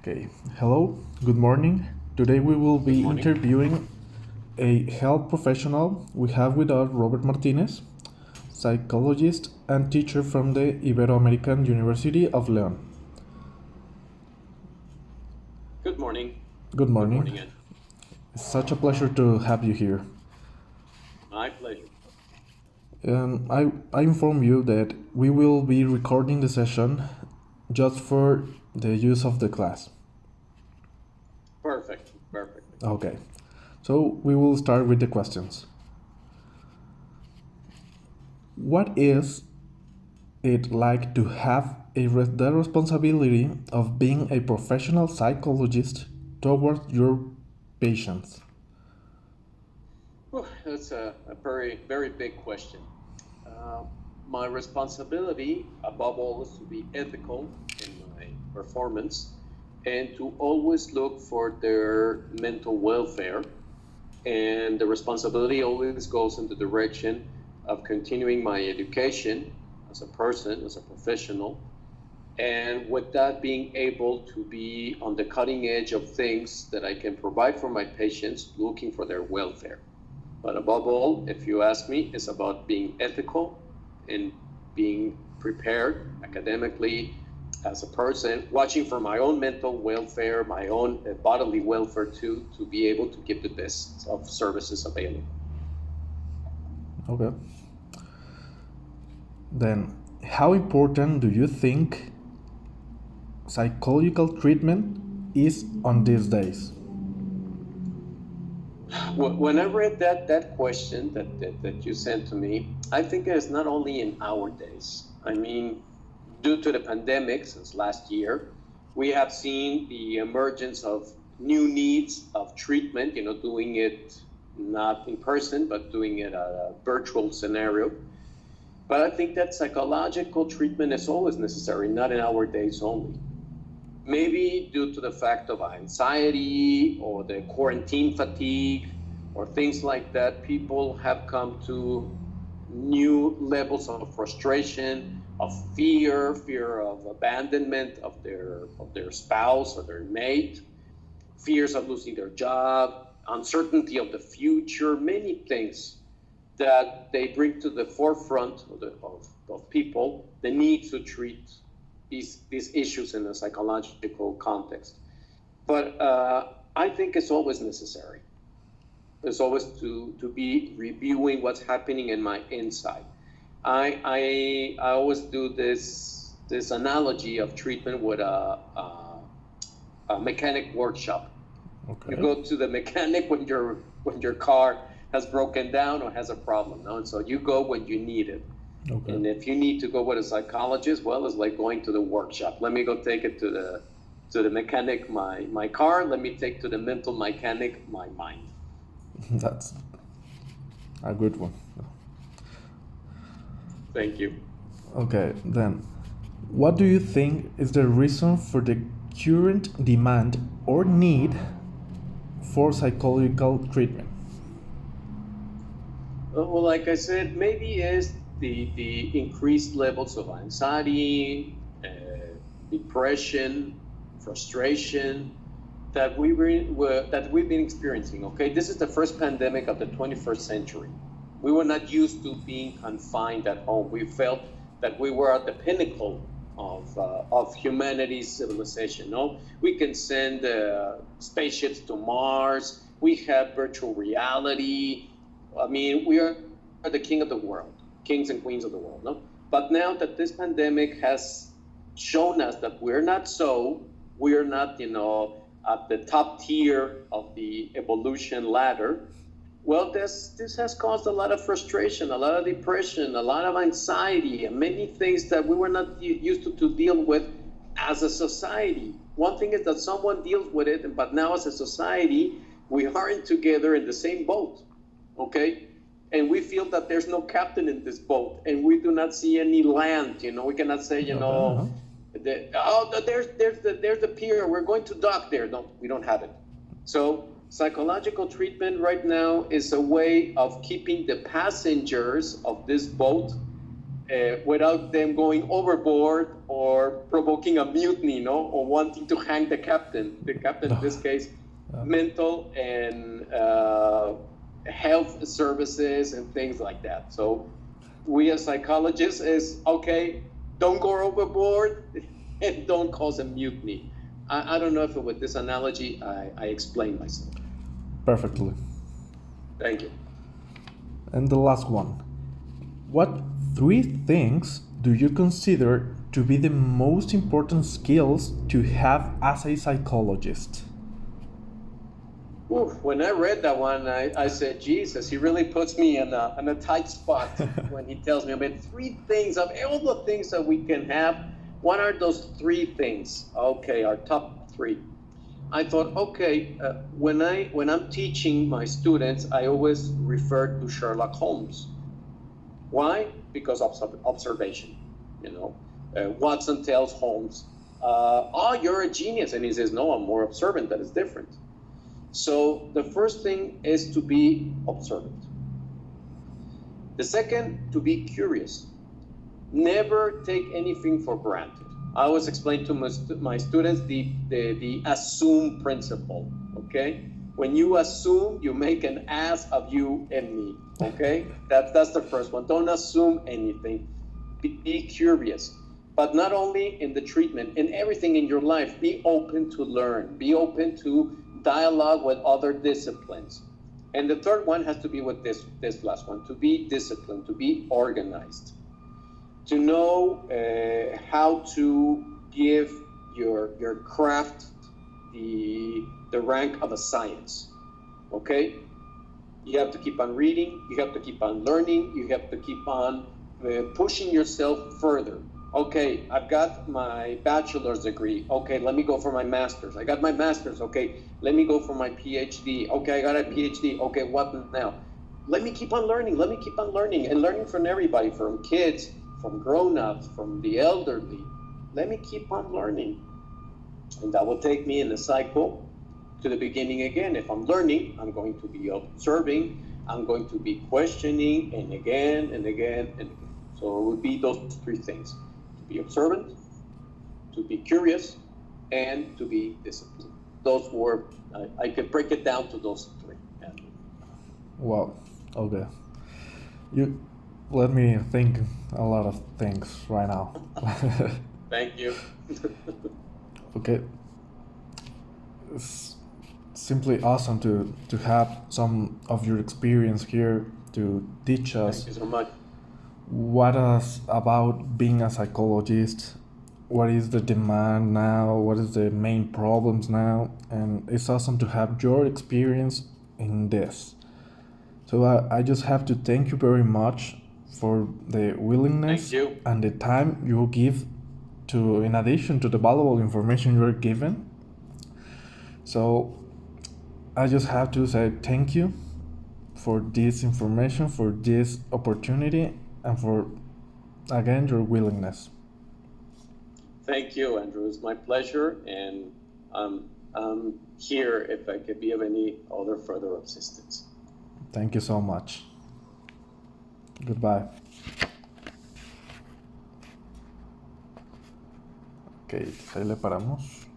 Okay, hello, good morning. Today we will Good be morning. interviewing a health professional. We have with us Robert Martinez, psychologist and teacher from the Ibero-American University of León. Good morning. Good Good morning. morning, Ed. It's such a pleasure to have you here. My pleasure. I inform you that we will be recording the session just for the use of the class. Perfect. Okay, so we will start with the questions. What is it like to have the responsibility of being a professional psychologist towards your patients? Whew, that's a very big question. Uh, my responsibility, above all, is to be ethical in my performance and to always look for their mental welfare. And the responsibility always goes in the direction of continuing my education as a person, as a professional, and with that being able to be on the cutting edge of things that I can provide for my patients, looking for their welfare. But above all, if you ask me, it's about being ethical and being prepared academically as a person, watching for my own mental welfare, my own bodily welfare too, to be able to give the best of services available. Okay. Then, how important do you think psychological treatment is on these days? When I read that question that you sent to me, I think it's not only in our days. I mean, due to the pandemic since last year, we have seen the emergence of new needs of treatment, doing it not in person, but doing it at a virtual scenario. But I think that psychological treatment is always necessary, not in our days only. Maybe due to the fact of anxiety or the quarantine fatigue or things like that, people have come to new levels of frustration, of fear of abandonment of their spouse or their mate, fears of losing their job, uncertainty of the future, many things that they bring to the forefront of people the need to treat these issues in a psychological context. But I think it's always necessary. It's always to be reviewing what's happening in my inside. I always do this analogy of treatment with a mechanic workshop. Okay. You go to the mechanic when your car has broken down or has a problem, no? And so you go when you need it. Okay. And if you need to go with a psychologist, well, it's like going to the workshop. Let me go take it to the mechanic my car. Let me take to the mental mechanic my mind. That's a good one. Thank you. Okay, then, what do you think is the reason for the current demand or need for psychological treatment? Well, like I said, maybe is the increased levels of anxiety, depression, frustration that we've been experiencing. Okay, this is the first pandemic of the 21st century. We were not used to being confined at home. We felt that we were at the pinnacle of humanity's civilization. No, we can send spaceships to Mars. We have virtual reality. I mean, we are the king of the world, kings and queens of the world. No, but now that this pandemic has shown us that we're not so, we're not, at the top tier of the evolution ladder. Well, this has caused a lot of frustration, a lot of depression, a lot of anxiety, and many things that we were not used to deal with as a society. One thing is that someone deals with it, but now as a society, we aren't together in the same boat, okay? And we feel that there's no captain in this boat, and we do not see any land. We cannot say, there's the pier. We're going to dock there. No, we don't have it. So psychological treatment right now is a way of keeping the passengers of this boat without them going overboard or provoking a mutiny, or wanting to hang the captain. The captain, in this case, mental and health services and things like that. So we as psychologists is, okay, don't go overboard and don't cause a mutiny. I don't know if with this analogy I explain myself. Perfectly. Thank you. And the last one. What 3 things do you consider to be the most important skills to have as a psychologist? Ooh, when I read that one, I said, Jesus, he really puts me in a tight spot when he tells me about 3 things of all the things that we can have. What are those 3 things? Okay, our top 3. I thought, okay, when I'm teaching my students, I always refer to Sherlock Holmes. Why? Because of observation. Watson tells Holmes, "Oh, you're a genius," and he says, "No, I'm more observant. That is different." So the first thing is to be observant. The second, to be curious. Never take anything for granted. I always explain to my students the assume principle, okay? When you assume, you make an ass of you and me, okay? That's the first one. Don't assume anything. Be curious. But not only in the treatment, in everything in your life, be open to learn. Be open to dialogue with other disciplines. And the third one has to be with this last one, to be disciplined, to be organized, to know how to give your craft the rank of a science, okay? You have to keep on reading, you have to keep on learning, you have to keep on pushing yourself further. Okay, I've got my bachelor's degree. Okay, let me go for my master's. I got my master's. Okay, let me go for my PhD. Okay, I got a PhD. Okay, what now? Let me keep on learning. Let me keep on learning and learning from everybody, from kids, from grown-ups, from the elderly. Let me keep on learning. And that will take me in a cycle to the beginning again. If I'm learning, I'm going to be observing. I'm going to be questioning, and again and again and again. So it would be those 3 things. To be observant, to be curious, and to be disciplined. Those were, I could break it down to those 3. Wow, okay. You let me think a lot of things right now. Thank you. Okay. It's simply awesome to have some of your experience here to teach us Thank you so much. what is about being a psychologist, what is the demand now, what is the main problems now, and it's awesome to have your experience in this. So I just have to thank you very much for the willingness Thank you. and the time you give to, in addition to the valuable information you're given. So I just have to say thank you for this information, for this opportunity, and for, again, your willingness. Thank you, Andrew. It's my pleasure, and I'm here if I could be of any other further assistance. Thank you so much. Goodbye. Ok, ahí le paramos.